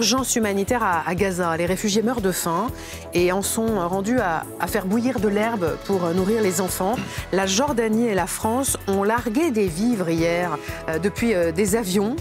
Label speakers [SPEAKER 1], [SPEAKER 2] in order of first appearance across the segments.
[SPEAKER 1] urgence humanitaire à Gaza. Les réfugiés meurent de faim et en sont rendus à faire bouillir de l'herbe pour nourrir les enfants. La Jordanie et la France ont largué des vivres hier depuis des avions.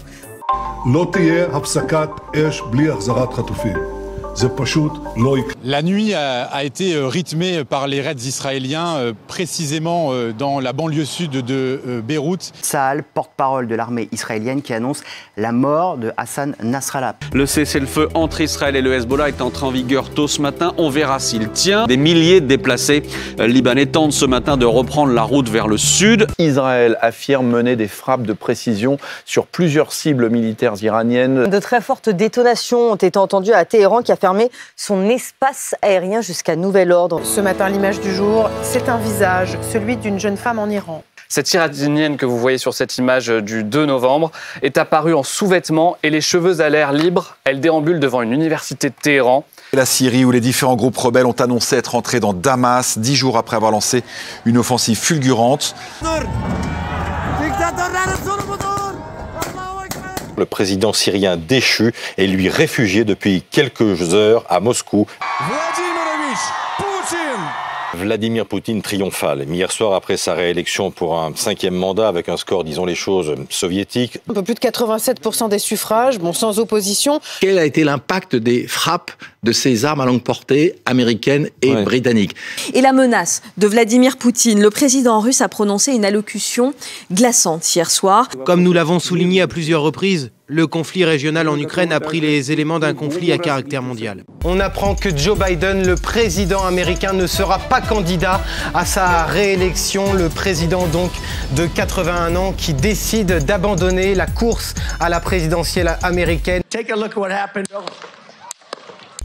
[SPEAKER 2] La nuit a été rythmée par les raids israéliens, précisément dans la banlieue sud de Beyrouth.
[SPEAKER 3] Tsahal, porte-parole de l'armée israélienne, qui annonce la mort de Hassan Nasrallah.
[SPEAKER 4] Le cessez-le-feu entre Israël et le Hezbollah est entré en vigueur tôt ce matin. On verra s'il tient. Des milliers de déplacés libanais tentent ce matin de reprendre la route vers le sud.
[SPEAKER 5] Israël affirme mener des frappes de précision sur plusieurs cibles militaires iraniennes.
[SPEAKER 6] De très fortes détonations ont été entendues à Téhéran, qui a fermé son espace aérien jusqu'à nouvel ordre.
[SPEAKER 1] Ce matin, l'image du jour, c'est un visage, celui d'une jeune femme en Iran.
[SPEAKER 7] Cette Iranienne que vous voyez sur cette image du 2 novembre est apparue en sous-vêtements et les cheveux à l'air libre. Elle déambule devant une université de Téhéran.
[SPEAKER 8] La Syrie, où les différents groupes rebelles ont annoncé être entrés dans Damas 10 jours après avoir lancé une offensive fulgurante.
[SPEAKER 9] Le président syrien déchu est lui réfugié depuis quelques heures à Moscou. Vladimir Poutine triomphal. Hier soir, après sa réélection pour un 5e mandat avec un score, disons les choses, soviétique.
[SPEAKER 1] Un peu plus de 87% des suffrages, sans opposition.
[SPEAKER 10] Quel a été l'impact des frappes de ces armes à longue portée américaines et britanniques?
[SPEAKER 6] Et la menace de Vladimir Poutine. Le président russe a prononcé une allocution glaçante hier soir.
[SPEAKER 11] Comme nous l'avons souligné à plusieurs reprises, le conflit régional en Ukraine a pris les éléments d'un conflit à caractère mondial.
[SPEAKER 12] On apprend que Joe Biden, le président américain, ne sera pas candidat à sa réélection. Le président donc de 81 ans qui décide d'abandonner la course à la présidentielle américaine.
[SPEAKER 13] Take a look at what happened.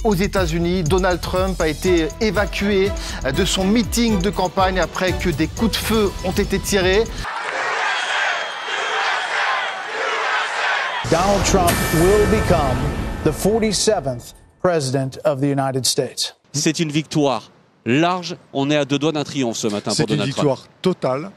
[SPEAKER 13] Aux États-Unis, Donald Trump a été évacué de son meeting de campagne après que des coups de feu ont été tirés.
[SPEAKER 14] Donald Trump will become the 47th president of the United States.
[SPEAKER 4] C'est une victoire large. On est à 2 doigts d'un triomphe ce matin pour Donald Trump.
[SPEAKER 15] C'est une victoire totale.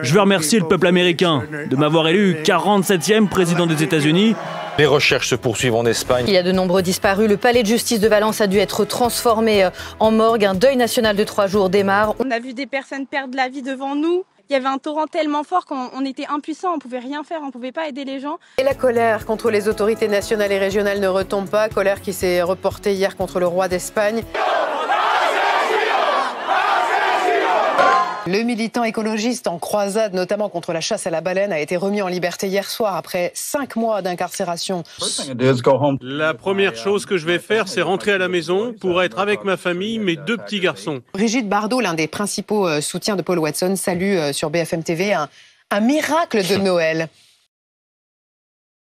[SPEAKER 16] Je veux remercier le peuple américain de m'avoir élu 47e président des États-Unis.
[SPEAKER 9] Les recherches se poursuivent en Espagne.
[SPEAKER 17] Il y a de nombreux disparus. Le palais de justice de Valence a dû être transformé en morgue. Un deuil national de 3 jours démarre.
[SPEAKER 18] On a vu des personnes perdre la vie devant nous. Il y avait un torrent tellement fort qu'on était impuissants, on ne pouvait rien faire, on ne pouvait pas aider les gens.
[SPEAKER 1] Et la colère contre les autorités nationales et régionales ne retombe pas. Colère qui s'est reportée hier contre le roi d'Espagne. Le militant écologiste en croisade, notamment contre la chasse à la baleine, a été remis en liberté hier soir après 5 mois d'incarcération.
[SPEAKER 19] La première chose que je vais faire, c'est rentrer à la maison pour être avec ma famille, mes 2 petits garçons.
[SPEAKER 1] Brigitte Bardot, l'un des principaux soutiens de Paul Watson, salue sur BFM TV un miracle de Noël.